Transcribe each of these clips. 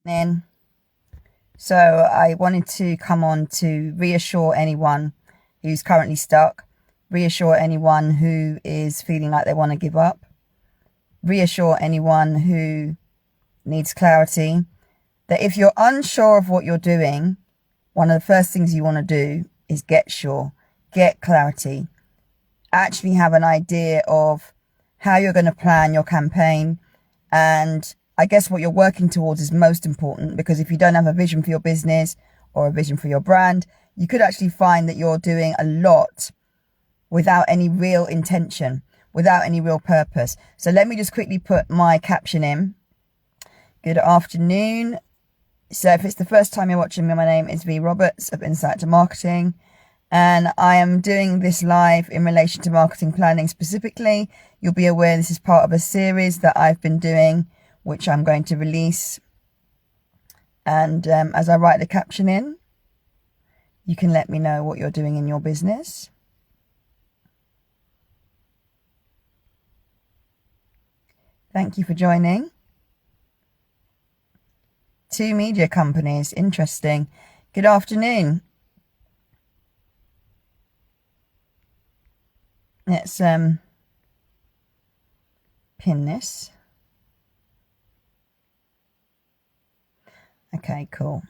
in. So I wanted to come on to reassure anyone who's currently stuck, reassure anyone who is feeling like they want to give up, reassure anyone who needs clarity, that if you're unsure of what you're doing, one of the first things you want to do is get sure, get clarity, actually have an idea of how you're going to plan your campaign. And I guess what you're working towards is most important, because if you don't have a vision for your business or a vision for your brand, you could actually find that you're doing a lot without any real intention, without any real purpose. So let me just quickly put my caption in. Good afternoon. So if it's the first time you're watching me, my name is V Roberts of Insight to Marketing. And I am doing this live in relation to marketing planning specifically. You'll be aware this is part of a series that I've been doing, which I'm going to release. And as I write the caption in, you can let me know what you're doing in your business. Thank you for joining. 2 media companies. Interesting. Good afternoon. Let's pin this. Okay, cool.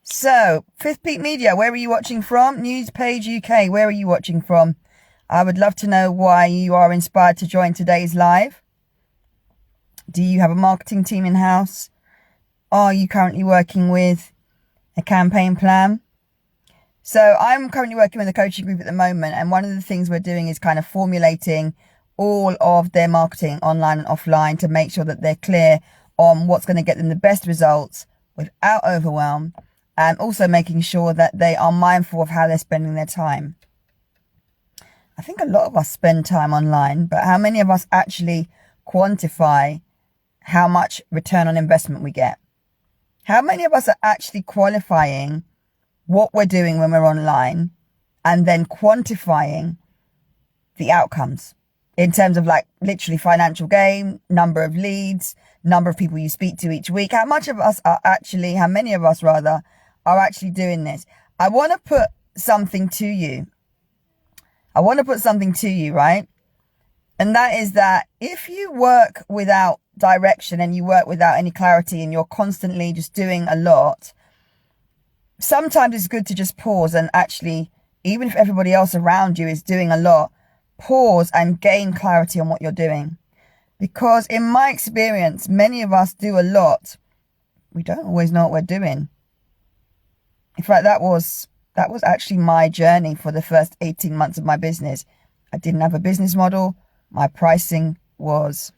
So, Fifth Peak Media, where are you watching from? News Page UK, where are you watching from? I would love to know why you are inspired to join today's live. Do you have a marketing team in-house? Are you currently working with a campaign plan? So I'm currently working with a coaching group at the moment, and one of the things we're doing is kind of formulating all of their marketing online and offline to make sure that they're clear on what's going to get them the best results without overwhelm, and also making sure that they are mindful of how they're spending their time. I think a lot of us spend time online, but how many of us actually quantify how much return on investment we get? How many of us are actually qualifying what we're doing when we're online and then quantifying the outcomes in terms of like literally financial gain, number of leads, number of people you speak to each week? How many of us are actually doing this? I want to put something to you. Right? And that is that if you work without direction and you work without any clarity and you're constantly just doing a lot, sometimes it's good to just pause and actually, even if everybody else around you is doing a lot, pause and gain clarity on what you're doing. Because in my experience, many of us do a lot. We don't always know what we're doing. In fact, that was actually my journey for the first 18 months of my business. I didn't have a business model. My pricing was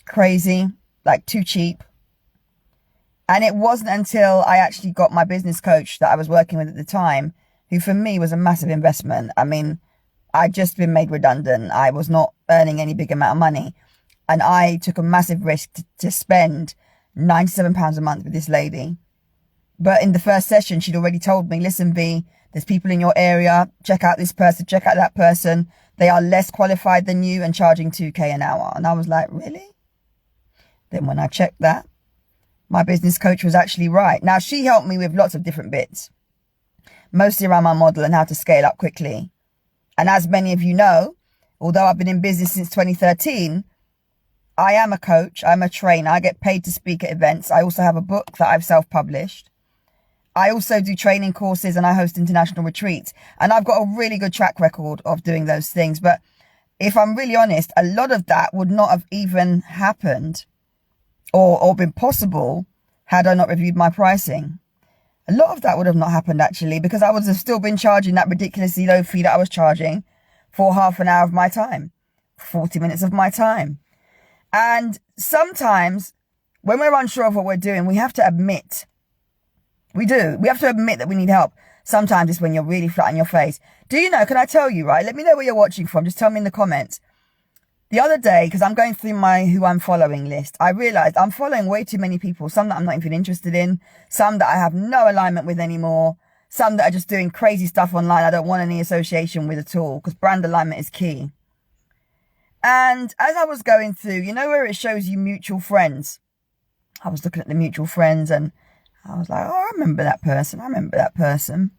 crazy, like too cheap. And it wasn't until I actually got my business coach that I was working with at the time, who for me was a massive investment. I mean, I'd just been made redundant. I was not earning any big amount of money. And I took a massive risk to spend £97 a month with this lady. But in the first session, she'd already told me, listen, V, there's people in your area. Check out this person, check out that person. They are less qualified than you and charging 2K an hour. And I was like, really? Then when I checked that, my business coach was actually right. Now, she helped me with lots of different bits, mostly around my model and how to scale up quickly. And as many of you know, although I've been in business since 2013, I am a coach. I'm a trainer. I get paid to speak at events. I also have a book that I've self-published. I also do training courses and I host international retreats. And I've got a really good track record of doing those things. But if I'm really honest, a lot of that would not have even happened or been possible had I not reviewed my pricing. A lot of that would have not happened actually, because I would have still been charging that ridiculously low fee that I was charging for half an hour of my time, 40 minutes of my time. And sometimes when we're unsure of what we're doing, we have to admit, we have to admit that we need help. Sometimes it's when you're really flat on your face. Do you know, can I tell you, right? Let me know where you're watching from. Just tell me in the comments. The other day, because I'm going through my who I'm following list, I realized I'm following way too many people. Some that I'm not even interested in, some that I have no alignment with anymore, some that are just doing crazy stuff online I don't want any association with at all, because brand alignment is key. And as I was going through, you know where it shows you mutual friends? I was looking at the mutual friends and I was like, oh, I remember that person. I remember that person.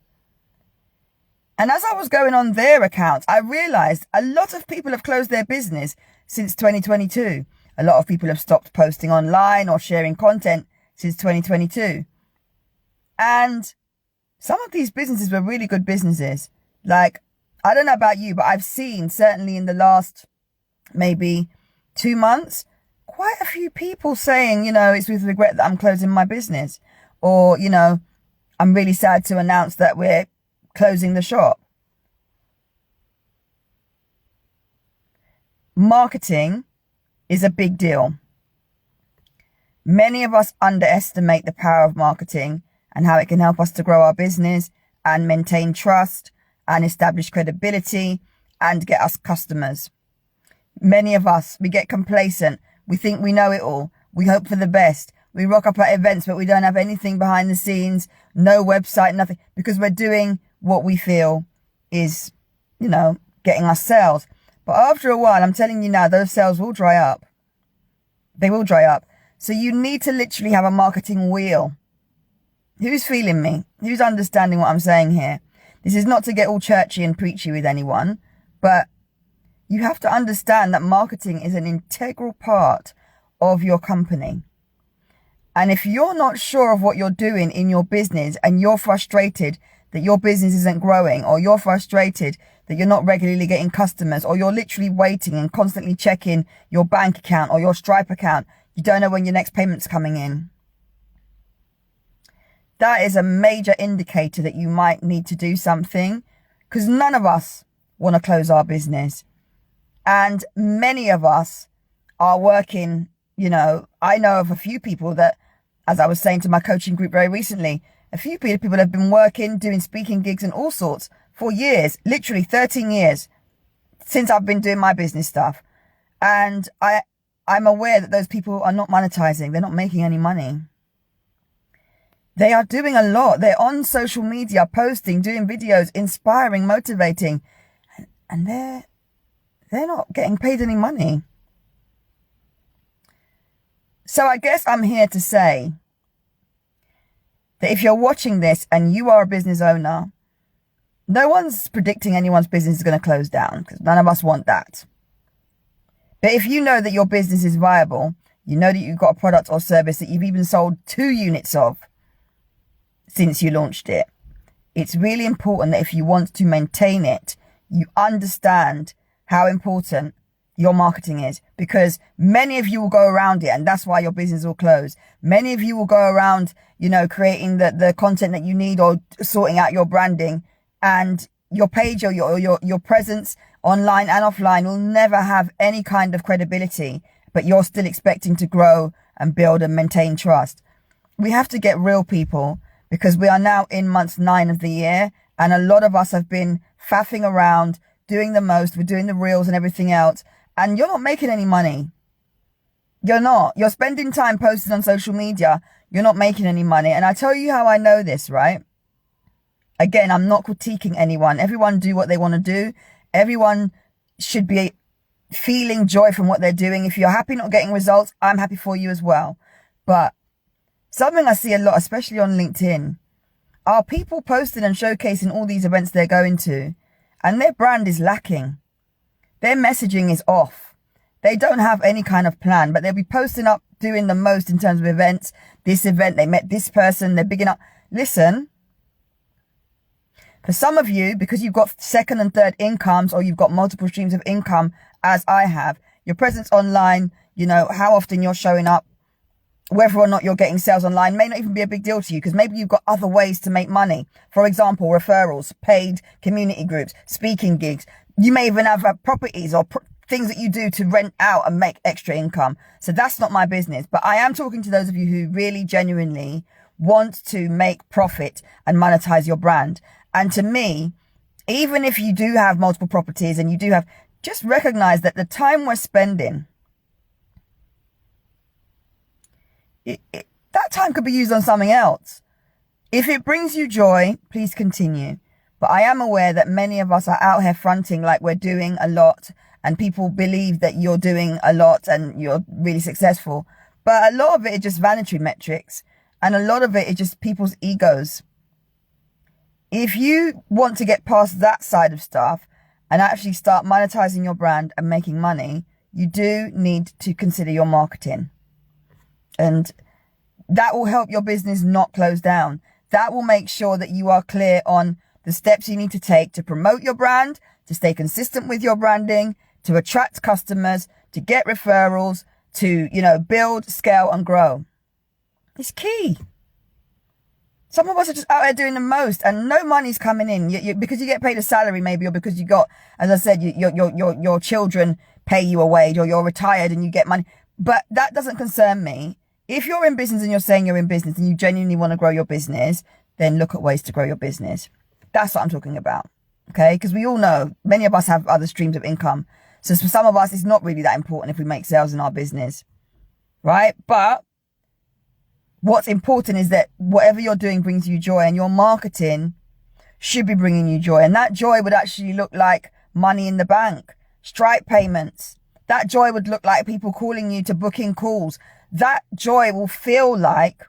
And as I was going on their accounts, I realized a lot of people have closed their business since 2022. A lot of people have stopped posting online or sharing content since 2022. And some of these businesses were really good businesses. Like, I don't know about you, but I've seen, certainly in the last maybe 2 months, quite a few people saying, you know, it's with regret that I'm closing my business. Or, you know, I'm really sad to announce that we're closing the shop. Marketing is a big deal. Many of us underestimate the power of marketing and how it can help us to grow our business and maintain trust and establish credibility and get us customers. Many of us, we get complacent. We think we know it all. We hope for the best. We rock up at events, but we don't have anything behind the scenes, no website, nothing, because we're doing what we feel is, you know, getting us sales. But after a while, I'm telling you now, those sales will dry up. They will dry up. So you need to literally have a marketing wheel. Who's feeling me? Who's understanding what I'm saying here? This is not to get all churchy and preachy with anyone, but you have to understand that marketing is an integral part of your company. And if you're not sure of what you're doing in your business and you're frustrated that your business isn't growing, or you're frustrated that you're not regularly getting customers, or you're literally waiting and constantly checking your bank account or your Stripe account, you don't know when your next payment's coming in. That is a major indicator that you might need to do something, because none of us want to close our business. And many of us are working, you know, I know of a few people that, as I was saying to my coaching group very recently, a few people have been working, doing speaking gigs and all sorts for years, literally 13 years since I've been doing my business stuff. And I'm aware that those people are not monetizing. They're not making any money. They are doing a lot. They're on social media, posting, doing videos, inspiring, motivating, and they're not getting paid any money. So I guess I'm here to say that if you're watching this and you are a business owner, no one's predicting anyone's business is going to close down, because none of us want that. But if you know that your business is viable, you know that you've got a product or service that you've even sold 2 units of since you launched it, it's really important that if you want to maintain it, you understand how important your marketing is, because many of you will go around it, and that's why your business will close. Many of you will go around, you know, creating the content that you need or sorting out your branding, and your page or your presence online and offline will never have any kind of credibility, but you're still expecting to grow and build and maintain trust. We have to get real, people, because we are now in month 9 of the year, and a lot of us have been faffing around, doing the most. We're doing the reels and everything else, and you're not making any money. You're not. You're spending time posting on social media. You're not making any money. And I tell you how I know this, right? Again, I'm not critiquing anyone. Everyone do what they want to do. Everyone should be feeling joy from what they're doing. If you're happy not getting results, I'm happy for you as well. But something I see a lot, especially on LinkedIn, are people posting and showcasing all these events they're going to, and their brand is lacking. Their messaging is off. They don't have any kind of plan, but they'll be posting up, doing the most in terms of events. This event, they met this person, they're bigging up. Listen, for some of you, because you've got second and third incomes, or you've got multiple streams of income, as I have, your presence online, you know, how often you're showing up, whether or not you're getting sales online may not even be a big deal to you, because maybe you've got other ways to make money. For example, referrals, paid community groups, speaking gigs. You may even have properties or things that you do to rent out and make extra income. So that's not my business. But I am talking to those of you who really genuinely want to make profit and monetize your brand. And to me, even if you do have multiple properties and you do have, just recognize that the time we're spending, that time could be used on something else. If it brings you joy, please continue. But I am aware that many of us are out here fronting like we're doing a lot and people believe that you're doing a lot and you're really successful. But a lot of it is just vanity metrics, and a lot of it is just people's egos. If you want to get past that side of stuff and actually start monetizing your brand and making money, you do need to consider your marketing. And that will help your business not close down. That will make sure that you are clear on the steps you need to take to promote your brand, to stay consistent with your branding, to attract customers, to get referrals, to, build, scale, and grow. It's key. Some of us are just out there doing the most and no money's coming in because you get paid a salary maybe, or because you got, as I said, your children pay you a wage, or you're retired and you get money. But that doesn't concern me. If you're in business and you're saying you're in business and you genuinely want to grow your business, then look at ways to grow your business. That's what I'm talking about. Okay? Because we all know many of us have other streams of income. So for some of us, it's not really that important if we make sales in our business. Right? But what's important is that whatever you're doing brings you joy, and your marketing should be bringing you joy. And that joy would actually look like money in the bank, Stripe payments. That joy would look like people calling you to book in calls. That joy will feel like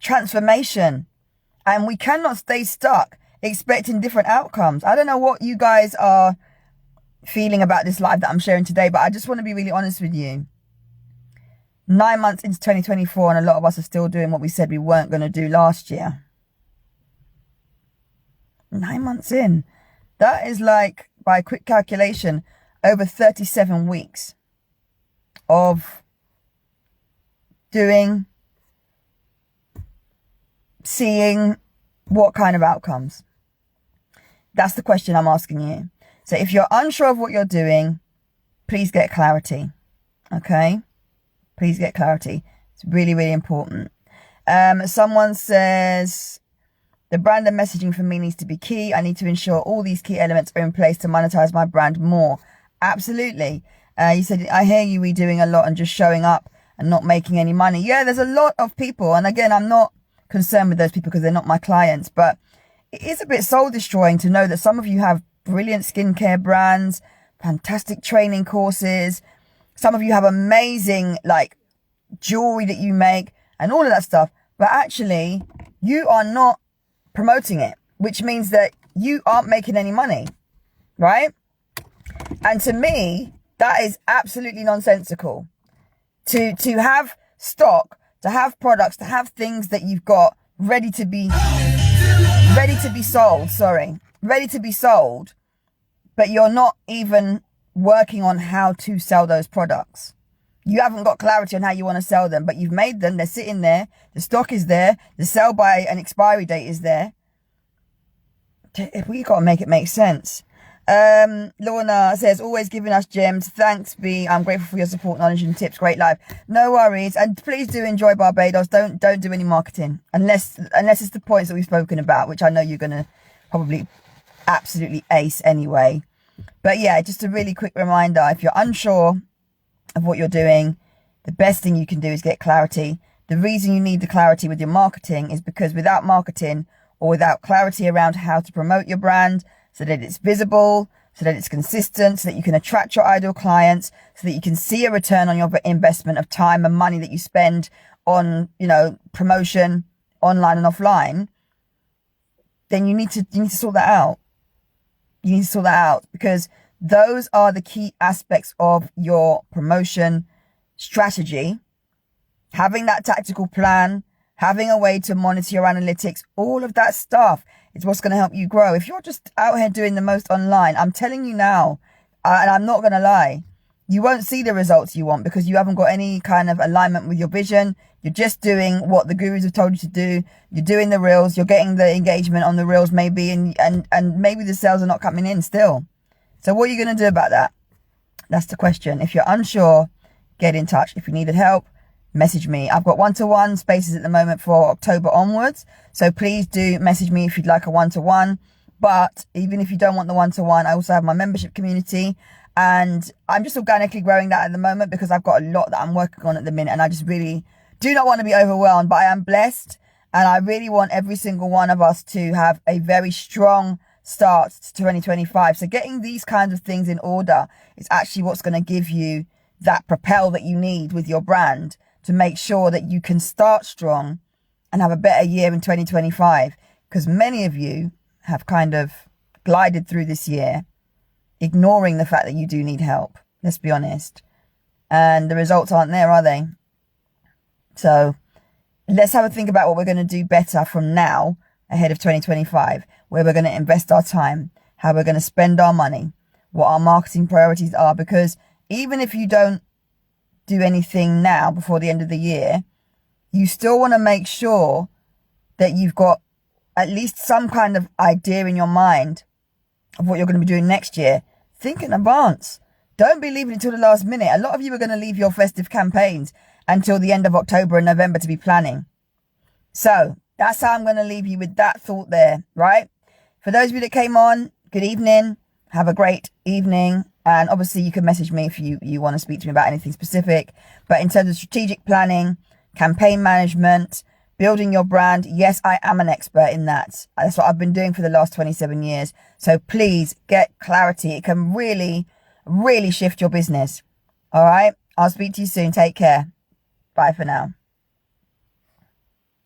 transformation. And we cannot stay stuck expecting different outcomes. I don't know what you guys are feeling about this live that I'm sharing today, but I just want to be really honest with you. 9 months into 2024, and a lot of us are still doing what we said we weren't going to do last year. 9 months in. That is like, by a quick calculation, over 37 weeks of doing, seeing what kind of outcomes. That's the question I'm asking you. So if you're unsure of what you're doing, please get clarity. Okay? Please get clarity. It's really, really important. Someone says, the brand and messaging for me needs to be key. I need to ensure all these key elements are in place to monetize my brand more. Absolutely. You said, I hear you, we doing a lot and just showing up and not making any money. Yeah, there's a lot of people. And again, I'm not concerned with those people because they're not my clients. But it is a bit soul destroying to know that some of you have brilliant skincare brands, fantastic training courses. Some of you have amazing, jewelry that you make and all of that stuff. But actually, you are not promoting it, which means that you aren't making any money, right? And to me, that is absolutely nonsensical. To have stock, to have products, to have things that you've got ready to be sold, but you're not even working on how to sell those products. You haven't got clarity on how you want to sell them, but you've made them, they're sitting there, the stock is there, the sell by and expiry date is there. We got to make it make sense. Lorna says, always giving us gems. Thanks, B. I'm grateful for your support, knowledge and tips. Great live. No worries. And please do enjoy Barbados. Don't do any marketing unless it's the points that we've spoken about, which I know you're going to probably absolutely ace anyway. But yeah, just a really quick reminder. If you're unsure of what you're doing, the best thing you can do is get clarity. The reason you need the clarity with your marketing is because without marketing or without clarity around how to promote your brand so that it's visible, so that it's consistent, so that you can attract your ideal clients, so that you can see a return on your investment of time and money that you spend on, promotion online and offline, then you need to sort that out. You need to sort that out because those are the key aspects of your promotion strategy. Having that tactical plan, having a way to monitor your analytics, all of that stuff is what's going to help you grow. If you're just out here doing the most online, I'm telling you now, and I'm not going to lie, you won't see the results you want because you haven't got any kind of alignment with your vision. You're just doing what the gurus have told you to do. You're doing the reels. You're getting the engagement on the reels maybe, and maybe the sales are not coming in still. So what are you going to do about that? That's the question. If you're unsure, get in touch. If you needed help, message me. I've got one-to-one spaces at the moment for October onwards. So please do message me if you'd like a one-to-one. But even if you don't want the one-to-one, I also have my membership community. And I'm just organically growing that at the moment because I've got a lot that I'm working on at the minute. And I just really do not want to be overwhelmed. But I am blessed. And I really want every single one of us to have a very strong, start to 2025. So getting these kinds of things in order is actually what's going to give you that propel that you need with your brand to make sure that you can start strong and have a better year in 2025. Because many of you have kind of glided through this year, ignoring the fact that you do need help. Let's be honest. And the results aren't there, are they? So let's have a think about what we're going to do better from now ahead of 2025, where we're going to invest our time, how we're going to spend our money, what our marketing priorities are. Because even if you don't do anything now before the end of the year, you still want to make sure that you've got at least some kind of idea in your mind of what you're going to be doing next year. Think in advance. Don't be leaving it till the last minute. A lot of you are going to leave your festive campaigns until the end of October and November to be planning. So that's how I'm going to leave you with that thought there, right? For those of you that came on, good evening. Have a great evening. And obviously you can message me if you want to speak to me about anything specific. But in terms of strategic planning, campaign management, building your brand, yes, I am an expert in that. That's what I've been doing for the last 27 years. So please get clarity. It can really, really shift your business. All right. I'll speak to you soon. Take care. Bye for now.